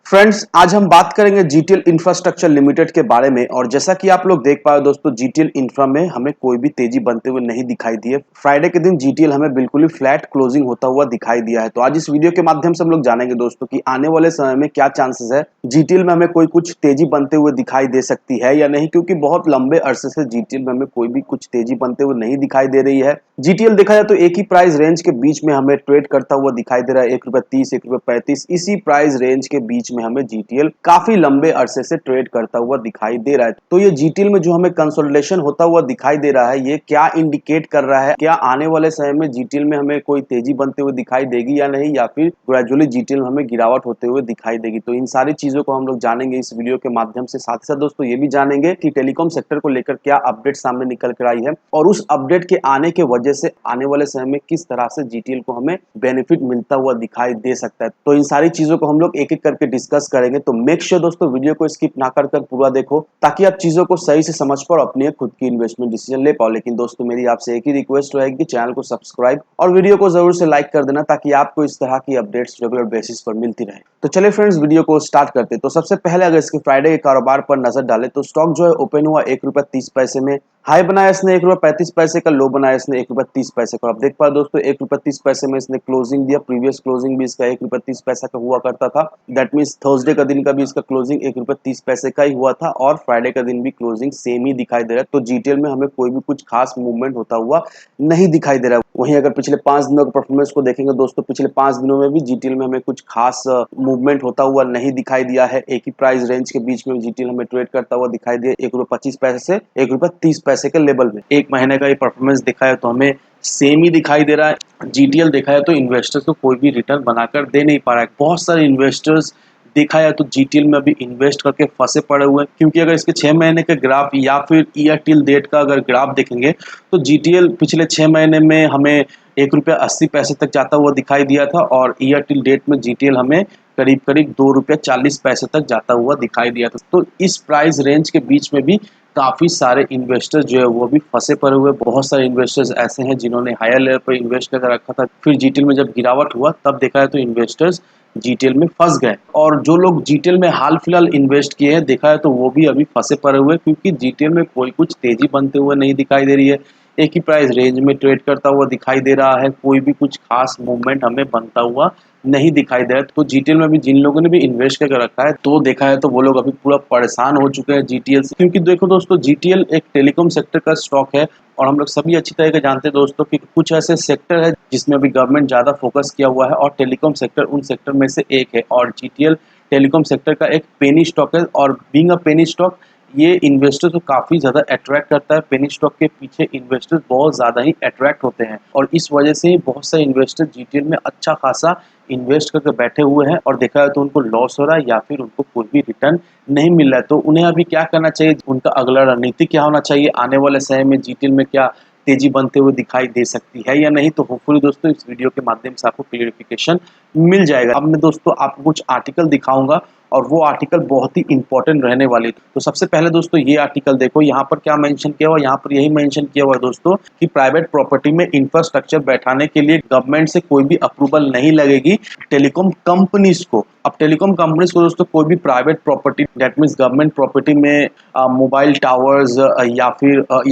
Friends, आज हम बात करेंगे जीटीएल इंफ्रास्ट्रक्चर लिमिटेड के बारे में। और जैसा कि आप लोग देख पाए दोस्तों, जीटीएल इंफ्रा में हमें कोई भी तेजी बनते हुए नहीं दिखाई दी है। फ्राइडे के दिन जीटीएल हमें बिल्कुल ही फ्लैट क्लोजिंग होता हुआ दिखाई दिया है। तो आज इस वीडियो के माध्यम से हम लोग जानेंगे दोस्तों कि आने वाले समय में क्या चांसेस है, जीटीएल में हमें कोई कुछ तेजी बनते हुए दिखाई दे सकती है या नहीं, क्योंकि बहुत लंबे अरसे से जीटीएल में हमें कोई भी कुछ तेजी बनते हुए नहीं दिखाई दे रही है। जीटीएल देखा जाए तो एक ही प्राइस रेंज के बीच में हमें ट्रेड करता हुआ दिखाई दे रहा है, ₹1.30, ₹1.35। इसी प्राइस रेंज के बीच में हमें जीटीएल काफी लंबे अरसे से ट्रेड करता हुआ दिखाई दे रहा है। तो ये जीटीएल में जो हमें कंसोलिडेशन होता हुआ दिखाई दे रहा है, ये क्या इंडिकेट कर रहा है? क्या आने वाले समय में जीटीएल में हमें कोई तेजी बनते हुए दिखाई देगी या नहीं, या फिर ग्रेजुअली जीटीएल में हमें गिरावट होते हुए दिखाई देगी? तो इन सारी चीजों को हम लोग जानेंगे इस वीडियो के माध्यम से। साथ ही साथ दोस्तों ये भी जानेंगे कि टेलीकॉम सेक्टर को लेकर क्या अपडेट सामने निकल कर आई है, और उस अपडेट के आने के वजह से आने वाले समय में किस तरह से जीटीएल को हमें बेनिफिट मिलता हुआ दिखाई दे सकता है। तो इन सारी चीजों को हम लोग एक एक करके डिस्कस करेंगे। तो मेक श्योर दोस्तों वीडियो को स्किप ना कर पूरा देखो, ताकि आप चीजों को सही से समझ पाओ, अपनी खुद की इन्वेस्टमेंट डिसीजन ले पाओ। लेकिन दोस्तों मेरी आपसे एक ही रिक्वेस्ट रहेगी कि चैनल को सब्सक्राइब और वीडियो को जरूर से लाइक कर देना, ताकि आपको इस तरह की अपडेट्स रेगुलर बेसिस पर मिलती रहे। तो चलिए फ्रेंड्स, वीडियो को स्टार्ट करते हैं। तो सबसे पहले अगर इसके फ्राइडे के कारोबार पर नजर डालें तो स्टॉक जो है ओपन हुआ ₹1.30 में, हाई बनाया इसने ₹1.35 का, लो बनाया इसने ₹1.30 का। आप देख पाए दोस्तों ₹1.30 में इसने क्लोजिंग दिया। प्रीवियस क्लोजिंग भी इसका ₹1.30 का हुआ करता था। दैट मीन्स थर्सडे का दिन का भी इसका क्लोजिंग ₹1.30 का ही हुआ था, और फ्राइडे का दिन भी क्लोजिंग सेम ही दिखाई दे रहा है। तो जीटीएल में हमें कोई भी कुछ खास मूवमेंट होता हुआ नहीं दिखाई दे रहा है। वहीं अगर पिछले 5 दिनों के परफॉर्मेंस को देखेंगे दोस्तों, पिछले 5 दिनों में भी जीटीएल में हमें कुछ खास मूवमेंट होता हुआ नहीं दिखाई दिया है। एक ही प्राइस रेंज के बीच में जीटीएल हमें ट्रेड करता हुआ दिखाई दिया, ₹1.25 से ₹1.30 के लेवल में। एक महीने का ये परफॉर्मेंस दिखा है तो हमें सेम ही दिखाई दे रहा है। जीटीएल देखा है तो इन्वेस्टर्स को कोई भी रिटर्न बनाकर दे नहीं पा रहा है। बहुत सारे इन्वेस्टर्स देखा जाए तो जीटीएल में अभी इन्वेस्ट करके फंसे पड़े हुए हैं, क्योंकि अगर इसके 6 महीने के ग्राफ या फिर ईयर टिल डेट का अगर ग्राफ देखेंगे तो जीटीएल पिछले 6 महीने में हमें ₹1.80 तक जाता हुआ दिखाई दिया था, और ईयर टिल डेट में जीटीएल हमें करीब करीब ₹2.40 तक जाता हुआ दिखाई दिया था। तो इस प्राइस रेंज के बीच में भी काफ़ी सारे इन्वेस्टर्स जो है वो भी फंसे पड़े हुए। बहुत सारे इन्वेस्टर्स ऐसे हैं जिन्होंने हायर लेवल पर इन्वेस्ट करके रखा था, फिर जीटीएल में जब गिरावट हुआ तब देखा है तो इन्वेस्टर्स जीटीएल में फंस गए। और जो लोग जीटीएल में हाल फिलहाल इन्वेस्ट किए हैं देखा है तो वो भी अभी फंसे पड़े हुए, क्योंकि जीटीएल में कोई कुछ तेजी बनते हुए नहीं दिखाई दे रही है। एक ही प्राइस रेंज में ट्रेड करता हुआ दिखाई दे रहा है। कोई भी कुछ खास मूवमेंट हमें बनता हुआ नहीं दिखाई दे रहा है। तो जीटीएल में भी जिन लोगों ने भी इन्वेस्ट करके रखा है तो देखा है तो वो लोग अभी पूरा परेशान हो चुके हैं जीटीएल से, क्योंकि देखो दोस्तों जीटीएल एक टेलीकॉम सेक्टर का स्टॉक है, और हम लोग सभी अच्छी तरह से जानते हैं दोस्तों कि कुछ ऐसे सेक्टर है जिसमें अभी गवर्नमेंट ज़्यादा फोकस किया हुआ है, और टेलीकॉम सेक्टर उन सेक्टर में से एक है। और जीटीएल टेलीकॉम सेक्टर का एक पेनी स्टॉक है, और बीइंग अ पेनी स्टॉक ये इन्वेस्टर्स को काफ़ी ज़्यादा अट्रैक्ट करता है। पेनी स्टॉक के पीछे इन्वेस्टर्स बहुत ज़्यादा ही अट्रैक्ट होते हैं, और इस वजह से ही बहुत सारे इन्वेस्टर जीटीएल में अच्छा खासा इन्वेस्ट करके बैठे हुए हैं, और देखा है तो उनको लॉस हो रहा है या फिर उनको कोई भी रिटर्न नहीं मिल रहा है। तो उन्हें अभी क्या करना चाहिए, उनका अगला रणनीति क्या होना चाहिए, आने वाले समय में जीटीएल में क्या तेजी बनते हुए दिखाई दे सकती है या नहीं? तो होपफुली दोस्तों इस वीडियो के माध्यम से आपको क्लियरिफिकेशन मिल जाएगा। अब मैं दोस्तों आपको कुछ आर्टिकल दिखाऊंगा, और वो आर्टिकल बहुत ही इंपॉर्टेंट रहने वाली है। तो सबसे पहले दोस्तों ये आर्टिकल देखो, यहाँ पर क्या मेंशन किया हुआ है, यहाँ पर यही मेंशन किया हुआ है दोस्तों कि प्राइवेट प्रॉपर्टी में इंफ्रास्ट्रक्चर बैठाने के लिए गवर्नमेंट से कोई भी अप्रूवल नहीं लगेगी टेलीकॉम कंपनीज को। अब टेलीकॉम कंपनीज को दोस्तों कोई भी private property, that means government property में मोबाइल टावर्स या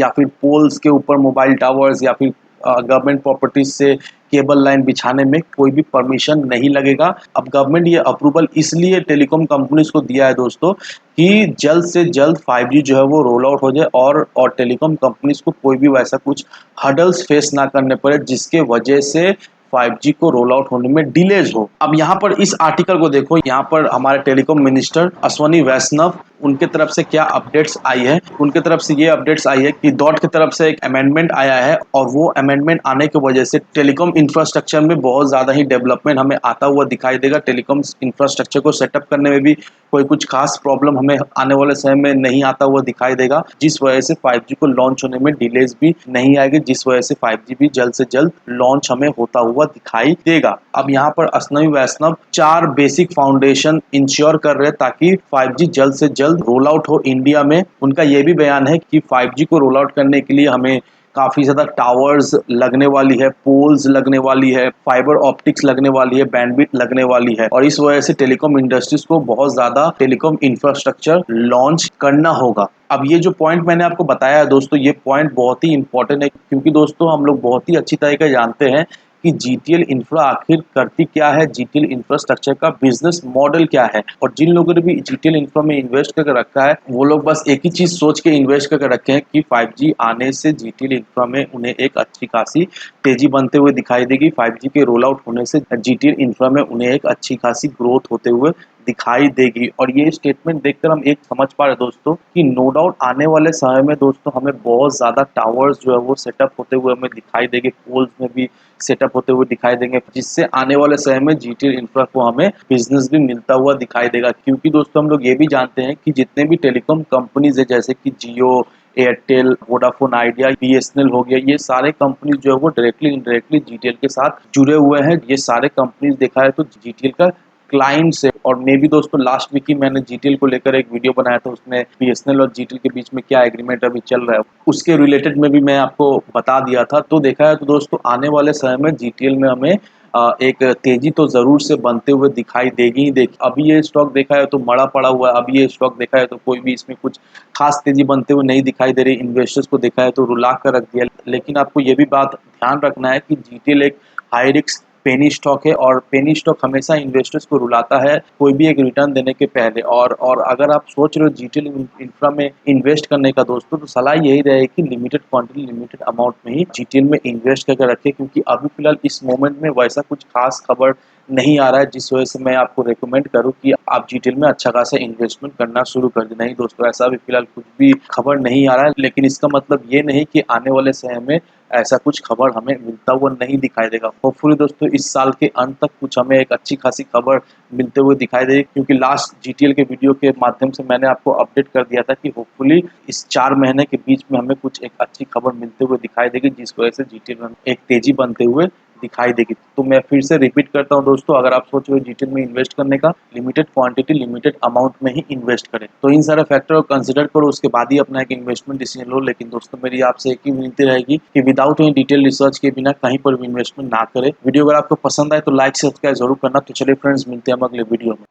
फिर पोल्स के ऊपर मोबाइल टावर्स, या फिर गवर्नमेंट प्रॉपर्टीज से केबल लाइन बिछाने में कोई भी परमिशन नहीं लगेगा। अब गवर्नमेंट ये अप्रूवल इसलिए टेलीकॉम कंपनीज को दिया है दोस्तों कि जल्द से जल्द 5G जो है वो रोल आउट हो जाए, और टेलीकॉम कंपनीज को कोई भी वैसा कुछ हर्डल्स फेस ना करने पड़े जिसके वजह से 5G को रोल आउट होने में डिलेज हो। अब यहाँ पर इस आर्टिकल को देखो, यहाँ पर हमारे टेलीकॉम मिनिस्टर अश्वनी वैष्णव, उनके तरफ से क्या अपडेट्स आई है। उनके तरफ से ये अपडेट्स आई है कि डॉट की तरफ से एक अमेंडमेंट आया है, और वो अमेंडमेंट आने की वजह से टेलीकॉम इंफ्रास्ट्रक्चर में बहुत ज़्यादा ही डेवलपमेंट हमें आता हुआ दिखाई देगा। टेलीकॉम इंफ्रास्ट्रक्चर को सेटअप करने में भी कोई कुछ खास प्रॉब्लम हमें आने वाले समय में नहीं आता हुआ दिखाई देगा, जिस वजह से 5G को लॉन्च होने में डिलेज भी नहीं आएगी, जिस वजह से 5G भी जल्द से जल्द लॉन्च हमें होता हुआ दिखाई देगा। अब यहाँ पर अश्वनी वैष्णव 4 बेसिक फाउंडेशन इंश्योर कर रहे हैं ताकि 5G जल्द से जल्द रोल आउट हो इंडिया में। उनका यह भी बयान है कि 5G को रोल आउट करने के लिए हमें काफ़ी ज़्यादा टावर्स लगने वाली है, पोल्स लगने वाली है, फाइबर ऑप्टिक्स लगने वाली है, बैंडविड्थ लगने वाली है और इस वजह से टेलीकॉम इंडस्ट्रीज को बहुत ज़्यादा टेलीकॉम इंफ्रास्ट्रक्चर लॉन्च करना होगा। अब ये जो पॉइंट मैंने आपको बताया है दोस्तों, ये पॉइंट बहुत ही इंपॉर्टेंट है क्योंकि दोस्तों हम लोग बहुत ही अच्छी तरीके से जानते हैं कि जीटीएल इंफ्रा आखिर करती क्या है, जीटीएल इंफ्रास्ट्रक्चर का बिजनेस मॉडल क्या है। और जिन लोगों ने भी जीटीएल इंफ्रा में इन्वेस्ट करके रखा है वो लोग बस एक ही चीज सोच के इन्वेस्ट करके रखे हैं कि 5G आने से जीटीएल इंफ्रा में उन्हें एक अच्छी खासी तेजी बनते हुए दिखाई देगी। 5G के रोल आउट होने से जीटीएल इंफ्रा में उन्हें एक अच्छी खासी ग्रोथ होते हुए दिखाई देगी। और ये स्टेटमेंट देखकर हम एक समझ पा रहे दोस्तों कि नो डाउट आने वाले समय में दोस्तों हमें बहुत ज़्यादा टावर्स जो है वो सेटअप होते हुए हमें दिखाई देंगे, पोल्स में भी सेटअप होते हुए दिखाई देंगे, जिससे आने वाले समय में जीटीएल इंफ्रा को हमें बिजनेस भी मिलता हुआ दिखाई देगा। क्योंकि दोस्तों हम लोग ये भी जानते हैं कि जितने भी टेलीकॉम कंपनीज है जैसे कि जियो, एयरटेल, वोडाफोन आइडिया, बीएसएनएल हो गया, ये सारे कंपनीज जो है वो डायरेक्टली इनडायरेक्टली जीटीएल के साथ जुड़े हुए हैं। ये सारे कंपनीज देखा है तो जीटीएल का क्लाइंट से। और मे भी दोस्तों लास्ट वीक ही मैंने जीटीएल को लेकर एक वीडियो बनाया था, उसमें बीएसएनएल और जीटीएल के बीच में क्या एग्रीमेंट अभी चल रहा है उसके रिलेटेड में भी मैं आपको बता दिया था। तो देखा है तो दोस्तों आने वाले समय में जीटीएल में हमें एक तेजी तो जरूर से बनते हुए दिखाई देगी ही देगी। अभी ये स्टॉक देखा है तो मड़ा पड़ा हुआ है, अभी ये स्टॉक देखा है तो कोई भी इसमें कुछ खास तेजी बनते हुए नहीं दिखाई दे रही। इन्वेस्टर्स को देखा है तो रुला कर रख दिया। लेकिन आपको ये भी बात ध्यान रखना है कि जीटीएल एक हाई रिस्क पेनी स्टॉक है और पेनी स्टॉक हमेशा इन्वेस्टर्स को रुलाता है कोई भी एक रिटर्न देने के पहले। और अगर आप सोच रहे हो जीटीएल इंफ्रा में इन्वेस्ट करने का दोस्तों, तो सलाह यही रहेगी कि लिमिटेड क्वांटिटी लिमिटेड अमाउंट में ही जीटीएल में इन्वेस्ट करके रखें। क्योंकि अभी फिलहाल इस मोमेंट में वैसा कुछ खास खबर नहीं आ रहा है जिस वजह से मैं आपको रेकमेंड करूं कि आप जीटीएल में अच्छा खासा इन्वेस्टमेंट करना शुरू कर दें। नहीं दोस्तों, ऐसा भी फिलहाल कुछ भी खबर नहीं आ रहा है, लेकिन इसका मतलब ये नहीं कि आने वाले समय में ऐसा कुछ खबर हमें मिलता हुआ नहीं दिखाई देगा। होपफुली दोस्तों इस साल के अंत तक कुछ हमें एक अच्छी खासी खबर मिलते हुए दिखाई देगी, क्योंकि लास्ट जीटीएल के वीडियो के माध्यम से मैंने आपको अपडेट कर दिया था कि होपफुली इस 4 महीने के बीच में हमें कुछ एक अच्छी खबर मिलते हुए दिखाई देगी, जिस वजह से जीटीएल में एक तेजी बनते हुए दिखाई देगी। तो मैं फिर से रिपीट करता हूँ दोस्तों, अगर आप सोच रहे हो जीटीएल में इन्वेस्ट करने का, लिमिटेड क्वांटिटी लिमिटेड अमाउंट में ही इन्वेस्ट करें। तो इन सारे फैक्टर को कंसिडर करो, उसके बाद ही अपना एक इन्वेस्टमेंट डिसीजन लो। लेकिन दोस्तों मेरी आपसे एक ही विनती रहेगी कि विदाउट एनी डिटेल रिसर्च के बिना कहीं पर भी इन्वेस्टमेंट ना करें। वीडियो अगर आपको पसंद आए तो लाइक सब्सक्राइब जरूर करना। तो चलिए फ्रेंड्स, मिलते हैं हम अगले वीडियो में।